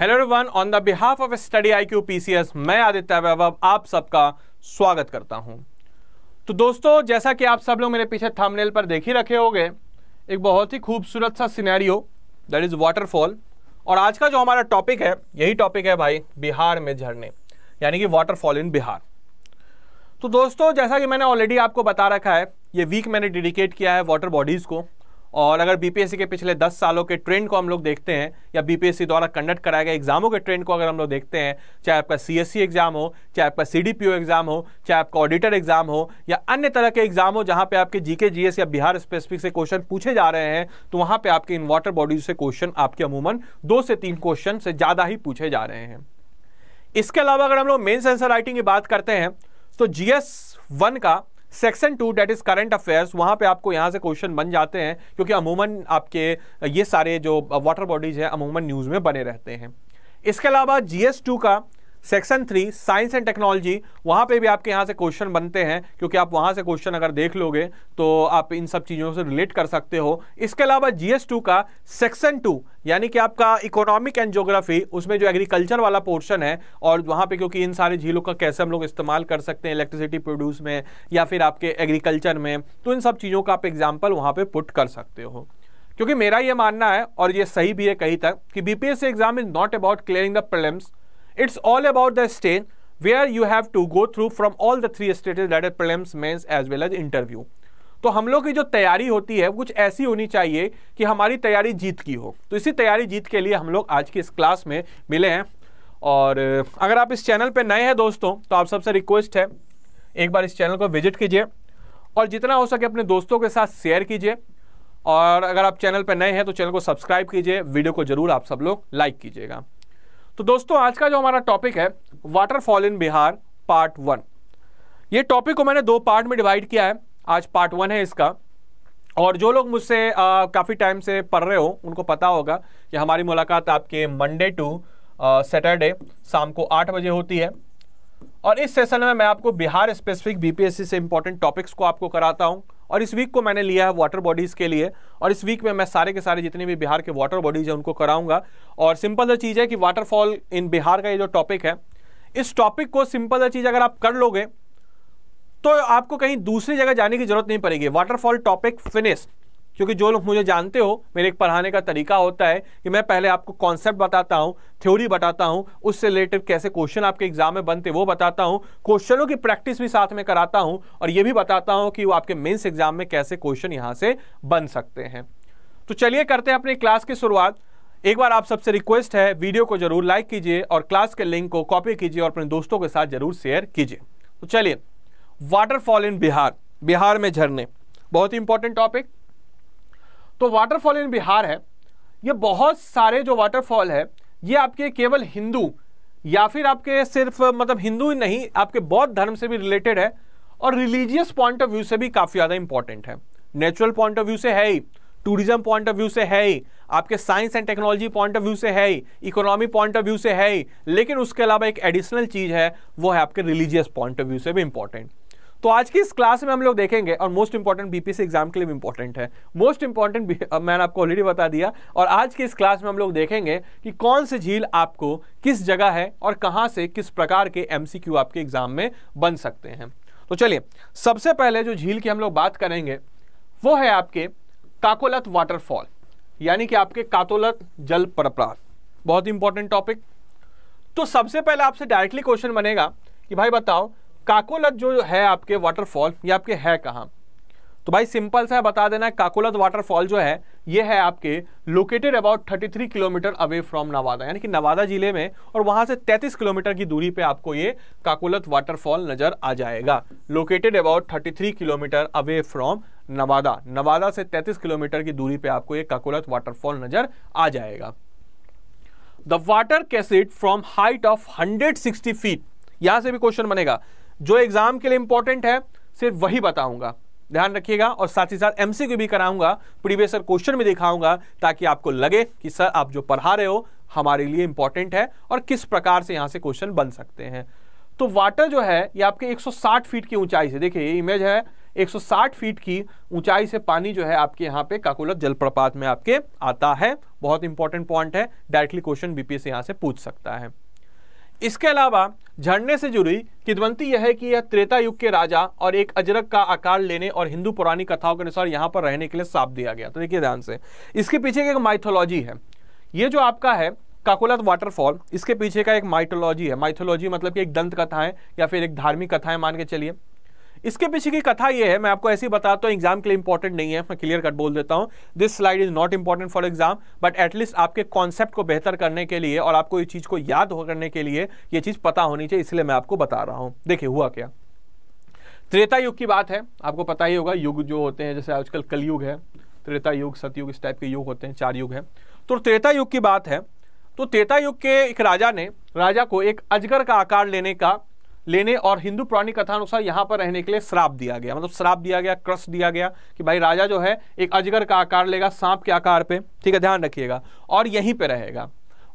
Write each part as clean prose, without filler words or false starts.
Hello everyone, on the behalf of study IQ PCS मैं आदित्य वैभव आप सबका स्वागत करता हूं। तो दोस्तों, जैसा कि आप सब लोग मेरे पीछे थंबनेल पर देख ही रखे होंगे, एक बहुत ही खूबसूरत सा सिनेरियो दैट इज वाटरफॉल। और आज का जो हमारा टॉपिक है, यही टॉपिक है भाई, बिहार में झरने, यानी कि वाटरफॉल इन बिहार। तो दोस्तों, जैसा कि मैंने ऑलरेडी आपको बता रखा है, ये वीक मैंने डेडिकेट किया है वाटर बॉडीज को। और अगर बीपीएससी के पिछले 10 सालों के ट्रेंड को हम लोग देखते हैं, या बीपीएससी द्वारा कंडक्ट कराए गए एग्जामों के ट्रेंड को अगर हम लोग देखते हैं, चाहे आपका सीएससी एग्जाम हो, चाहे आपका सीडीपीओ एग्जाम हो, चाहे आपका ऑडिटर एग्जाम हो, या अन्य तरह के एग्जाम हो जहां पे आपके जीके जीएस या बिहार स्पेसिफिक से क्वेश्चन पूछे जा रहे हैं, तो वहां पे आपके इन वाटर बॉडीज से क्वेश्चन आपके अमूमन 2 से 3 क्वेश्चन से ज्यादा ही पूछे जा रहे हैं। इसके अलावा अगर हम लोग मेंस आंसर राइटिंग की बात करते हैं, तो जीएस 1 का section 2 that is current affairs, वहां पे आपको यहां से क्वेश्चन बन जाते हैं, क्योंकि अमूमन आपके ये सारे जो वाटर बॉडीज है अमूमन न्यूज में बने रहते हैं। इसके अलावा जीएस 2 का सेक्शन 3 साइंस एंड टेक्नोलॉजी, वहां पे भी आपके यहां से क्वेश्चन बनते हैं, क्योंकि आप वहां से क्वेश्चन अगर देख लोगे तो आप इन सब चीजों से रिलेट कर सकते हो। इसके अलावा जीएस 2 का सेक्शन 2 यानी कि आपका इकोनॉमिक एंड ज्योग्राफी, उसमें जो एग्रीकल्चर वाला पोर्शन है, और वहां पे क्योंकि इन सारे झीलों का कैसे हम लोग इस्तेमाल कर सकते हैं इलेक्ट्रिसिटी प्रोड्यूस में या फिर आपके एग्रीकल्चर में, तो इन सब चीजों का आप एग्जाम्पल वहां पे पुट कर सकते हो। क्योंकि मेरा ये मानना है, और ये सही भी है कहीं तक, कि BPSC exam is not about clearing the prelims, it's all about the stage where you have to go through from all the 3 stages, that is prelims, mains as well as interview। तो हम लोग की जो तैयारी होती है कुछ ऐसी होनी चाहिए कि हमारी तैयारी जीत की हो। तो इसी तैयारी जीत के लिए हम लोग आज की इस क्लास में मिले हैं। और अगर आप इस चैनल पे नए हैं दोस्तों, तो आप सबसे रिक्वेस्ट है एक बार इस चैनल को विजिट कीजिए और जितना हो सके अपने दोस्तों के साथ शेयर कीजिए। और अगर आप चैनल पर नए हैं तो चैनल को सब्सक्राइब कीजिए, वीडियो को जरूर आप सब लोग लाइक कीजिएगा। तो दोस्तों, आज का जो हमारा टॉपिक है वाटरफॉल इन बिहार पार्ट 1। ये टॉपिक को मैंने 2 पार्ट में डिवाइड किया है। आज पार्ट 1 है इसका। और जो लोग मुझसे काफ़ी टाइम से पढ़ रहे हो उनको पता होगा कि हमारी मुलाकात आपके मंडे टू सैटरडे शाम को 8 बजे होती है। और इस सेशन में मैं आपको बिहार स्पेसिफिक बीपीएससी से इंपॉर्टेंट टॉपिक्स को आपको कराता हूं। और इस वीक को मैंने लिया है वाटर बॉडीज के लिए, और इस वीक में मैं सारे के सारे जितने भी बिहार के वाटर बॉडीज हैं उनको कराऊंगा। और सिंपल सा चीज़ है कि वाटरफॉल इन बिहार का ये जो टॉपिक है, इस टॉपिक को सिंपल सा चीज़ अगर आप कर लोगे तो आपको कहीं दूसरी जगह जाने की जरूरत नहीं पड़ेगी। Waterfall topic finish. क्योंकि जो लोग मुझे जानते हो, मेरे एक पढ़ाने का तरीका होता है कि मैं पहले आपको कॉन्सेप्ट बताता हूं, थ्योरी बताता हूं, उससे रिलेटेड कैसे क्वेश्चन आपके एग्जाम में बनते वो बताता हूं, क्वेश्चनों की प्रैक्टिस भी साथ में कराता हूं, और ये भी बताता हूं कि वो आपके मेंस एग्जाम में कैसे क्वेश्चन यहां से बन सकते हैं। तो चलिए करते हैं अपनी क्लास की शुरुआत। एक बार आप सबसे रिक्वेस्ट है, वीडियो को जरूर लाइक कीजिए और क्लास के लिंक को कॉपी कीजिए और अपने दोस्तों के साथ जरूर शेयर कीजिए। तो चलिए, वाटरफॉल इन बिहार, बिहार में झरने, बहुत ही इंपॉर्टेंट टॉपिक। तो वाटरफॉल इन बिहार है, ये बहुत सारे जो वाटरफॉल है ये आपके केवल हिंदू या फिर आपके सिर्फ मतलब हिंदू ही नहीं, आपके बौद्ध धर्म से भी रिलेटेड है, और रिलीजियस पॉइंट ऑफ व्यू से भी काफी ज्यादा इंपॉर्टेंट है। नेचुरल पॉइंट ऑफ व्यू से है ही, टूरिज्म पॉइंट ऑफ व्यू से है ही, आपके science and technology point of view से है ही, इकोनॉमी पॉइंट ऑफ व्यू से है ही, लेकिन उसके अलावा एक एडिशनल चीज है, वो है आपके रिलीजियस पॉइंट ऑफ व्यू से भी इंपॉर्टेंट। तो आज की इस क्लास में हम लोग देखेंगे, और मोस्ट इंपॉर्टेंट बीपीएससी एग्जाम के लिए भी इंपॉर्टेंट है, मोस्ट इंपॉर्टेंट मैंने आपको ऑलरेडी बता दिया। और आज की इस क्लास में हम लोग देखेंगे कि कौन से झील आपको किस जगह है और कहां से किस प्रकार के एमसीक्यू आपके एग्जाम में बन सकते हैं। तो चलिए, सबसे पहले जो झील की हम लोग बात करेंगे वो है आपके काकोलत वाटरफॉल, यानी कि आपके कातोलत जल प्रपात। बहुत इंपॉर्टेंट टॉपिक। तो सबसे पहले आपसे डायरेक्टली क्वेश्चन बनेगा कि भाई बताओ, काकोलत जो है आपके वाटरफॉल, ये आपके है कहां? तो भाई सिंपल सा बता देना है, काकोलत वाटरफॉल जो है ये है आपके located about 33 kilometre away from Nawada, यानी कि नवादा जिले में, और वहां से 33 किलोमीटर की दूरी पे आपको ये काकोलत वाटरफॉल नजर आ जाएगा। Located about 33 kilometre away from Nawada, Nawada से 33 किलोमीटर की दूरी पे आपको ये काकोलत वाटरफॉल नजर आ जाएगा। The water cascade from height of 160 feet, यहां से भी क्वेश्चन बनेगा। जो एग्जाम के लिए इंपॉर्टेंट है सिर्फ वही बताऊंगा, ध्यान रखिएगा। और साथ ही साथ एमसीक्यू भी कराऊंगा, प्रीवियस ईयर क्वेश्चन भी दिखाऊंगा, ताकि आपको लगे कि सर आप जो पढ़ा रहे हो हमारे लिए इंपॉर्टेंट है और किस प्रकार से यहां से क्वेश्चन बन सकते हैं। तो वाटर जो है ये आपके 160 फीट की ऊंचाई से, देखिए ये इमेज है, 160 फीट की ऊंचाई से पानी जो है आपके यहाँ पे काकोलत जलप्रपात में आपके आता है। बहुत इंपॉर्टेंट पॉइंट है, डायरेक्टली क्वेश्चन बीपीएससी यहाँ से पूछ सकता है। इसके अलावा झरने से जुड़ी किंवदंती यह है कि यह त्रेता युग के राजा और एक अजरक का आकार लेने और हिंदू पौराणिक कथाओं के अनुसार यहाँ पर रहने के लिए श्राप दिया गया। तो देखिए ध्यान से, इसके पीछे एक माइथोलॉजी है। ये जो आपका है काकोलत वाटरफॉल, इसके पीछे का एक माइथोलॉजी है। माइथोलॉजी मतलब कि एक दंत कथा है या फिर एक धार्मिक कथा है मान के चलिए। इसके पीछे की कथा ये है, मैं आपको ऐसे ही बताता हूँ, एग्जाम के लिए इंपॉर्टेंट नहीं है, मैं क्लियर कट बोल देता हूँ। This slide is not important for exam, but at least आपके कॉन्सेप्ट को बेहतर करने के लिए और आपको इस चीज को याद करने के लिए ये चीज पता होनी चाहिए, इसलिए मैं आपको बता रहा हूँ। देखिए हुआ क्या, त्रेता युग की बात है, आपको पता ही होगा युग जो होते हैं, जैसे आजकल कलयुग है, त्रेता युग, सतयुग, इस टाइप के युग होते हैं, 4 युग है। तो त्रेता युग की बात है, तो त्रेता युग के एक राजा को एक अजगर का आकार लेने और हिंदू पौराणिक कथा अनुसार यहाँ पर रहने के लिए श्राप दिया गया। मतलब श्राप दिया गया, क्रस दिया गया कि भाई राजा जो है एक अजगर का आकार लेगा, सांप के आकार पे, ठीक है, ध्यान रखिएगा, और यहीं पे रहेगा।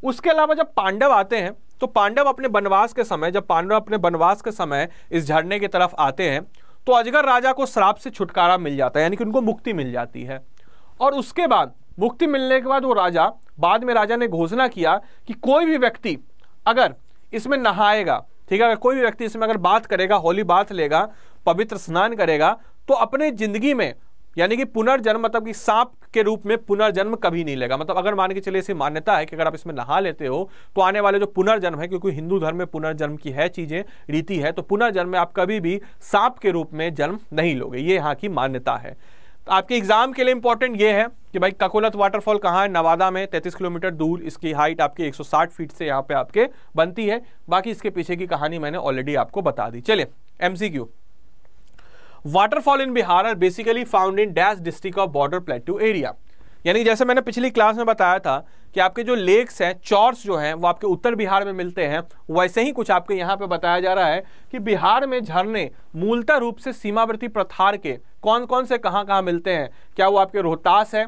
उसके अलावा जब पांडव आते हैं तो पांडव अपने वनवास के समय इस झरने की तरफ आते हैं तो अजगर राजा को श्राप से छुटकारा मिल जाता है, यानी कि उनको मुक्ति मिल जाती है। और उसके बाद मुक्ति मिलने के बाद बाद में राजा ने घोषणा किया कि कोई भी व्यक्ति अगर इसमें नहाएगा, ठीक है, अगर कोई भी व्यक्ति इसमें अगर बात करेगा, होली बात लेगा, पवित्र स्नान करेगा, तो अपने जिंदगी में यानी कि पुनर्जन्म, मतलब कि सांप के रूप में पुनर्जन्म कभी नहीं लेगा। मतलब अगर मान के चलिए ऐसी मान्यता है कि अगर आप इसमें नहा लेते हो तो आने वाले जो पुनर्जन्म है, क्योंकि हिंदू धर्म में पुनर्जन्म की है चीजें, रीति है, तो पुनर्जन्म में आप कभी भी सांप के रूप में जन्म नहीं लोगे, ये यहाँ की मान्यता है। तो आपके एग्जाम के लिए इंपॉर्टेंट ये है कि भाई काकोलत वाटरफॉल कहाँ है, नवादा में, 33 किलोमीटर दूर, इसकी हाइट आपकी 160 फीट से यहाँ पे आपके बनती है। बाकी इसके पीछे की कहानी मैंने ऑलरेडी आपको बता दी। चलिए MCQ, waterfall in Bihar are basically found in dash district of border plateau area. यानी जैसे मैंने पिछली क्लास में बताया था कि आपके जो लेक्स हैं, चॉर्स जो हैं, वो आपके उत्तर बिहार में मिलते हैं, वैसे ही कुछ आपके यहाँ पे बताया जा रहा है कि बिहार में झरने मूलतः रूप से सीमावर्ती प्रथार के कौन कौन से कहाँ मिलते हैं। क्या वो आपके रोहतास है,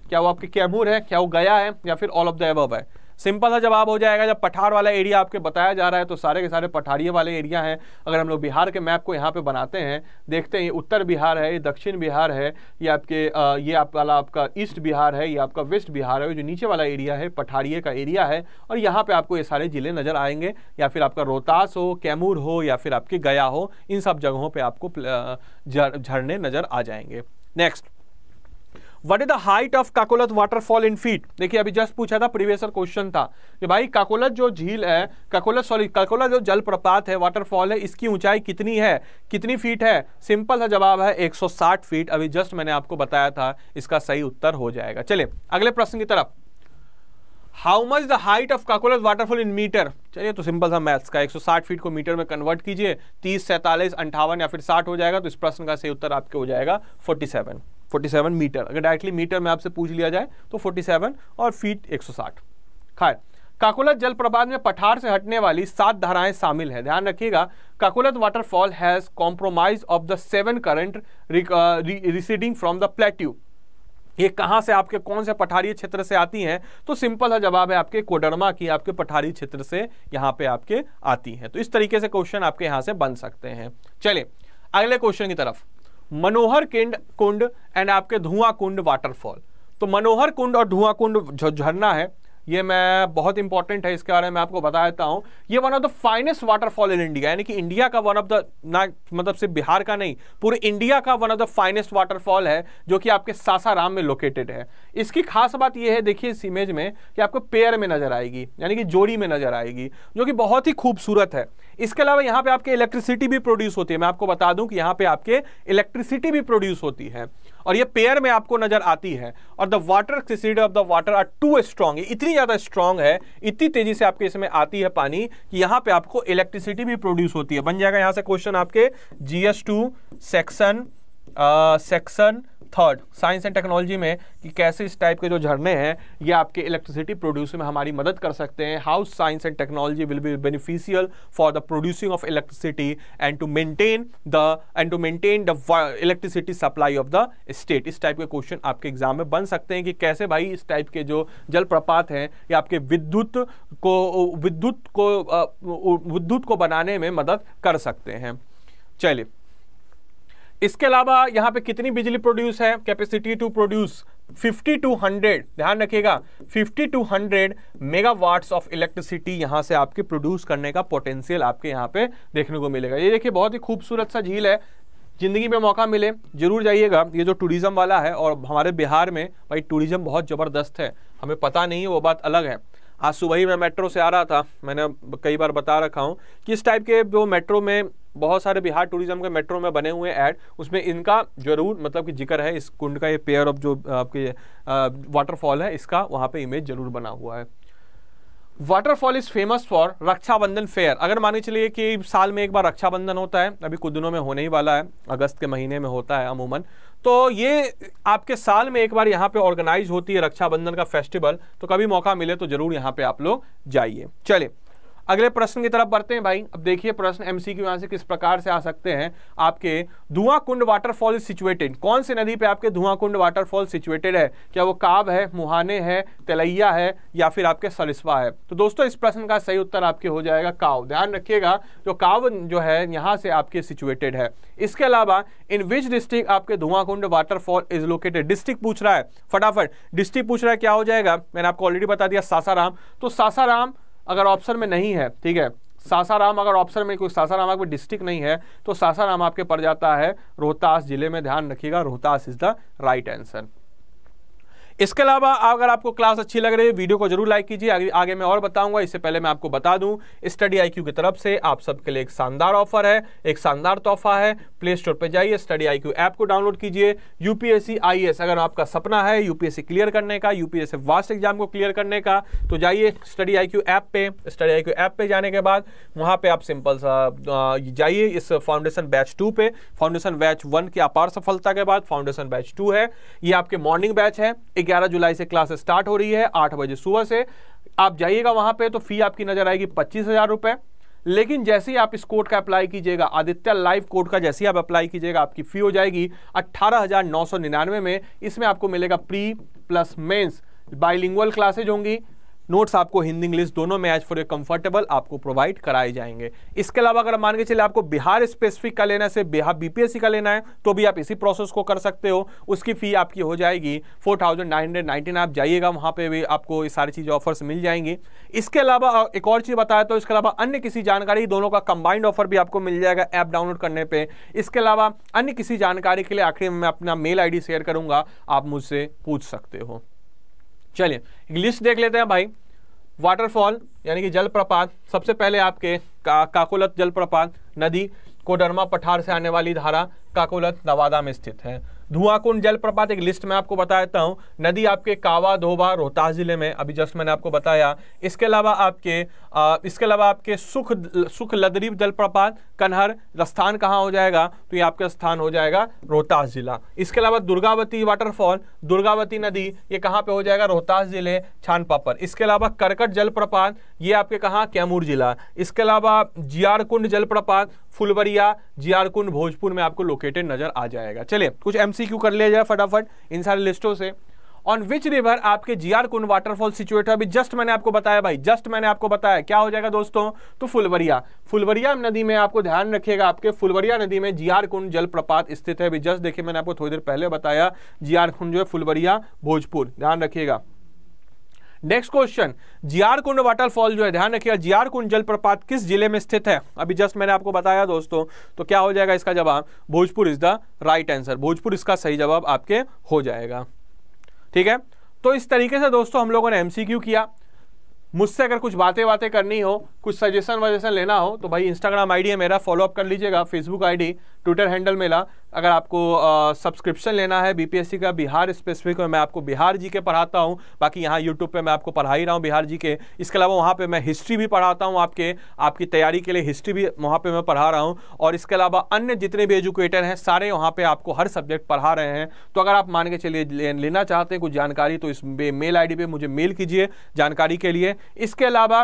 क्या वो आपके कैमूर है, क्या वो गया है, या फिर ऑल ऑफ द अबव है। सिंपल सा जवाब हो जाएगा। जब पठार वाला एरिया आपके बताया जा रहा है तो सारे के सारे पठारिये वाले एरिया हैं। अगर हम लोग बिहार के मैप को यहाँ पे बनाते हैं, देखते हैं ये उत्तर बिहार है, ये दक्षिण बिहार है, ये आपके ये आपका ईस्ट बिहार है, ये आपका वेस्ट बिहार है, जो नीचे वाला एरिया है पठारिये का एरिया है, और यहाँ पे आपको ये सारे जिले नजर आएंगे, या फिर आपका रोहतास हो, कैमूर हो, या फिर आपके गया हो, इन सब जगहों पर आपको झरने नजर आ जाएंगे। Next, what is the height of Kakolat waterfall in feet. देखिए अभी जस्ट पूछा था, प्रीवियस क्वेश्चन था कि भाई काकोलत जो झील है, काकोलत जो जलप्रपात है, वाटरफॉल है, इसकी ऊंचाई कितनी है, कितनी फीट है। सिंपल सा जवाब है 160 फीट। अभी जस्ट मैंने आपको बताया था, इसका सही उत्तर हो जाएगा। चलिए अगले प्रश्न की तरफ, how much the height of Kakolat waterfall in meter. चलिए तो सिंपल सा मैथ्स का 160 फीट को मीटर में कन्वर्ट कीजिए, 30, 47, 58 या फिर 60 हो जाएगा। तो इस प्रश्न का सही उत्तर आपके हो जाएगा 47 मीटर। अगर डायरेक्टली मीटर में आपसे पूछ लिया जाए तो 47 और फीट 160। खैर, काकोलत जलप्रपात में पठार से हटने वाली 7 धाराएं शामिल है। ध्यान रखिएगा, Kakolat waterfall has compromise of the 7 current receding from the plateau. ये कहां से, आपके कौन से पठारी क्षेत्र से आती हैं? तो सिंपल सा जवाब है आपके कोडरमा की, आपके पठारी क्षेत्र से यहां पे आपके आती हैं। तो इस तरीके से क्वेश्चन आपके यहां से बन सकते हैं। चलिए अगले क्वेश्चन की तरफ, मनोहर कुंड एंड आपके धुआं कुंड वाटरफॉल। तो मनोहर कुंड और धुआं कुंड जो झरना है, ये मैं बहुत इंपॉर्टेंट है, इसके बारे में आपको बता देता हूं। ये one of the finest waterfall in India, यानी कि इंडिया का वन ऑफ द, ना मतलब सिर्फ बिहार का नहीं, पूरे इंडिया का one of the finest waterfall है, जो कि आपके सासाराम में लोकेटेड है। इसकी खास बात यह है, देखिए इस इमेज में, कि आपको पेयर में नजर आएगी, यानी कि जोड़ी में नजर आएगी, जो कि बहुत ही खूबसूरत है। इसके अलावा यहाँ पे आपके इलेक्ट्रिसिटी भी प्रोड्यूस होती है। मैं आपको बता दूं कि यहाँ पे आपके इलेक्ट्रिसिटी भी प्रोड्यूस होती है, और ये पेयर में आपको नजर आती है। और the water accessibility of the water are too strong, इतनी ज्यादा स्ट्रॉन्ग है, इतनी तेजी से आपके इसमें आती है पानी, कि यहाँ पे आपको इलेक्ट्रिसिटी भी प्रोड्यूस होती है। बन जाएगा यहाँ से क्वेश्चन आपके GS2 section 3 science and technology में, कि कैसे इस टाइप के जो झरने हैं ये आपके इलेक्ट्रिसिटी प्रोड्यूस में हमारी मदद कर सकते हैं। How science and technology will be beneficial for the producing of electricity and to maintain the electricity supply of the state. इस टाइप के क्वेश्चन आपके एग्जाम में बन सकते हैं, कि कैसे भाई इस टाइप के जो जलप्रपात हैं ये आपके विद्युत को बनाने में मदद कर सकते हैं। चलिए, इसके अलावा यहाँ पे कितनी बिजली प्रोड्यूस है, कैपेसिटी टू प्रोड्यूस 50 to 100, ध्यान रखिएगा 50 to 100 मेगावाट्स ऑफ इलेक्ट्रिसिटी यहां से आपके प्रोड्यूस करने का पोटेंशियल आपके यहाँ पे देखने को मिलेगा। ये देखिए बहुत ही खूबसूरत सा झील है, जिंदगी में मौका मिले जरूर जाइएगा। ये जो टूरिज्म वाला है, और हमारे बिहार में भाई टूरिज्म बहुत ज़बरदस्त है, हमें पता नहीं है वो बात अलग है। आज सुबह ही मैं मेट्रो से आ रहा था, मैंने कई बार बता रखा हूँ कि इस टाइप के जो मेट्रो में बहुत सारे बिहार टूरिज्म के मेट्रो में बने हुए ऐड, उसमें इनका जरूर मतलब कि जिक्र है, इस कुंड का ये पेयर ऑफ जो आपके वाटरफॉल है इसका वहाँ पे इमेज जरूर बना हुआ है। Waterfall is famous for Rakshabandhan fair. अगर मान के चलिए कि साल में एक बार रक्षाबंधन होता है, अभी कुछ दिनों में होने ही वाला है, अगस्त के महीने में होता है अमूमन, तो ये आपके साल में एक बार यहाँ पे ऑर्गेनाइज होती है रक्षाबंधन का फेस्टिवल। तो कभी मौका मिले तो जरूर यहाँ पे आप लोग जाइए। चलिए अगले प्रश्न की तरफ बढ़ते हैं भाई। अब देखिए प्रश्न एमसीक्यू यहाँ से किस प्रकार से आ सकते हैं। आपके धुआं कुंड वाटरफॉल इज सिचुएटेड, कौन सी नदी पे आपके धुआं कुंड वाटरफॉल सिचुएटेड है? क्या वो काव है, मुहाने है, तेलैया है, या फिर आपके सरिस्वा है? तो दोस्तों इस प्रश्न का सही उत्तर आपके हो जाएगा काव। ध्यान रखिएगा जो काव जो है यहाँ से आपके सिचुएटेड है। इसके अलावा इन विच डिस्ट्रिक्ट आपके धुआं कुंड वाटरफॉल इज लोकेटेड? डिस्ट्रिक्ट पूछ रहा है, फटाफट डिस्ट्रिक्ट पूछ रहा है, क्या हो जाएगा? मैंने आपको ऑलरेडी बता दिया सासाराम। तो सासाराम अगर ऑप्शन में नहीं है, ठीक है, सासाराम अगर ऑप्शन में कोई सासाराम आपके डिस्ट्रिक्ट नहीं है तो सासाराम आपके पड़ जाता है रोहतास जिले में। ध्यान रखिएगा Rohtas is the right answer. इसके अलावा अगर आपको क्लास अच्छी लग रही है वीडियो को जरूर लाइक कीजिए। आगे मैं और बताऊंगा, इससे पहले मैं आपको बता दूं स्टडी आईक्यू की तरफ से आप सबके लिए एक शानदार ऑफर है, एक शानदार तोहफा है। प्ले स्टोर पे जाइए, स्टडी आईक्यू ऐप को डाउनलोड कीजिए। यूपीएससी आईएएस अगर आपका सपना है यूपीएससी क्लियर करने का, यूपीएससी वास्ट एग्जाम को क्लियर करने का, तो जाइए स्टडी आईक्यू ऐप पे। स्टडी आईक्यू ऐप पे जाने के बाद वहां पे आप सिंपल सा जाइए इस फाउंडेशन बैच 2 पे। फाउंडेशन बैच 1 की अपार सफलता के बाद फाउंडेशन बैच 2 है, ये आपके मॉर्निंग बैच है। 11 जुलाई से क्लास स्टार्ट हो रही है 8 बजे सुबह से। आप जाइएगा वहां पे तो फी आपकी नजर आएगी 25,000 रुपए। लेकिन जैसे ही आप इस कोड का अप्लाई कीजिएगा, आदित्य लाइव कोड का जैसे ही आप अप्लाई कीजिएगा, आपकी फी हो जाएगी 18,999 में। इसमें आपको मिलेगा pre plus mains bilingual classes होंगी, नोट्स आपको हिंदी इंग्लिश दोनों में एज फॉर ए कंफर्टेबल आपको प्रोवाइड कराए जाएंगे। इसके अलावा अगर मान के चले आपको बिहार स्पेसिफिक का लेना है, बिहार बीपीएससी का लेना है, तो भी आप इसी प्रोसेस को कर सकते हो। उसकी फी आपकी हो जाएगी 4,999। आप जाइएगा वहां पे भी आपको ये सारी चीजें ऑफर्स मिल जाएंगी। इसके अलावा एक और चीज बताया तो इसके अलावा अन्य किसी जानकारी, दोनों का कंबाइंड ऑफर भी आपको मिल जाएगा ऐप डाउनलोड करने पे। इसके अलावा अन्य किसी जानकारी के लिए आखिर में मैं अपना मेल आईडी शेयर करूंगा, आप मुझसे पूछ सकते हो। चलिए लिस्ट देख लेते हैं भाई। वाटरफॉल यानी कि जलप्रपात, सबसे पहले आपके काकोलत जलप्रपात नदी कोडरमा पठार से आने वाली धारा काकोलत नवादा में स्थित है। धुआंकुंड जलप्रपात एक लिस्ट में आपको बता देता हूं, नदी आपके कावा धोबा रोहतास जिले में, अभी जस्ट मैंने आपको बताया। इसके अलावा आपके सुख लदरी जलप्रपात कन्हर, स्थान कहाँ हो जाएगा? तो ये आपका स्थान हो जाएगा रोहतास जिला। इसके अलावा दुर्गावती वाटरफॉल, दुर्गावती नदी, ये कहाँ पे हो जाएगा? रोहतास जिले छानपापर। इसके अलावा करकट जलप्रपात, ये आपके कहाँ? कैमूर जिला। इसके अलावा जियारकुंड जलप्रपात फुलवरिया, जियारकुंड भोजपुर में आपको लोकेटेड नजर आ जाएगा। चलिए कुछ एमसीक्यू कर लिया जाए फटाफट इन सारे लिस्टों से। ऑन विच रिवर आपके जियारकुंड वाटरफॉल सिचुएट है? अभी जस्ट मैंने आपको बताया भाई, जस्ट मैंने आपको बताया क्या हो जाएगा दोस्तों? तो फुलवरिया नदी में आपको ध्यान रखिएगा, आपके फुलवरिया नदी में जियारकुंड जलप्रपात स्थित है। अभी जस्ट देखिए मैंने आपको थोड़ी देर पहले बताया, जियारकुंड जो है फुलवरिया भोजपुर, ध्यान रखिएगा। नेक्स्ट क्वेश्चन, जियारकुंड वाटरफॉल जो है ध्यान रखिएगा, जियारकुंड जलप्रपात किस जिले में स्थित है? अभी जस्ट मैंने आपको बताया दोस्तों, तो क्या हो जाएगा इसका जवाब? Bhojpur is the right answer. Bhojpur इसका सही जवाब आपके हो जाएगा। ठीक है, तो इस तरीके से दोस्तों हम लोगों ने एमसीक्यू किया। मुझसे अगर कुछ बातें करनी हो, कुछ सजेशन लेना हो तो भाई इंस्टाग्राम आईडी है मेरा, फॉलो अप कर लीजिएगा। फेसबुक आईडी, ट्विटर हैंडल मेरा। अगर आपको सब्सक्रिप्शन लेना है बीपीएससी का बिहार स्पेसिफिक में, मैं आपको बिहार जी के पढ़ाता हूँ। बाकी यहाँ यूट्यूब पे मैं आपको पढ़ा ही रहा हूँ बिहार जी के। इसके अलावा वहाँ पे मैं हिस्ट्री भी पढ़ाता हूँ, आपकी तैयारी के लिए हिस्ट्री भी वहाँ पे मैं पढ़ा रहा हूँ। और इसके अलावा अन्य जितने भी एजुकेटर हैं सारे वहाँ पे आपको हर सब्जेक्ट पढ़ा रहे हैं। तो अगर आप मान के चलिए लेना चाहते हैं कुछ जानकारी तो इस मेल आई डी पे मुझे मेल कीजिए जानकारी के लिए। इसके अलावा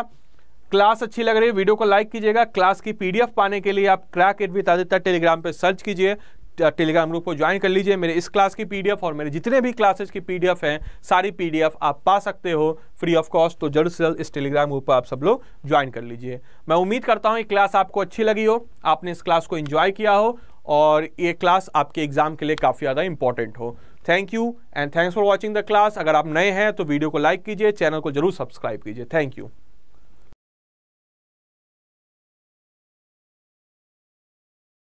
क्लास अच्छी लग रही है वीडियो को लाइक कीजिएगा। क्लास की पीडीएफ पाने के लिए आप crack it with Aditya Telegram पे सर्च कीजिए, टेलीग्राम ग्रुप को ज्वाइन कर लीजिए। मेरे इस क्लास की पीडीएफ और मेरे जितने भी क्लासेस की पीडीएफ हैं सारी पीडीएफ आप पा सकते हो फ्री ऑफ कॉस्ट। तो जल्द से जल्द इस टेलीग्राम ग्रुप पर आप सब लोग ज्वाइन कर लीजिए। मैं उम्मीद करता हूँ ये क्लास आपको अच्छी लगी हो, आपने इस क्लास को एंजॉय किया हो और ये क्लास आपके एग्जाम के लिए काफ़ी ज़्यादा इंपॉर्टेंट हो। Thank you and thanks for watching the class. अगर आप नए हैं तो वीडियो को लाइक कीजिए, चैनल को जरूर सब्सक्राइब कीजिए। Thank you.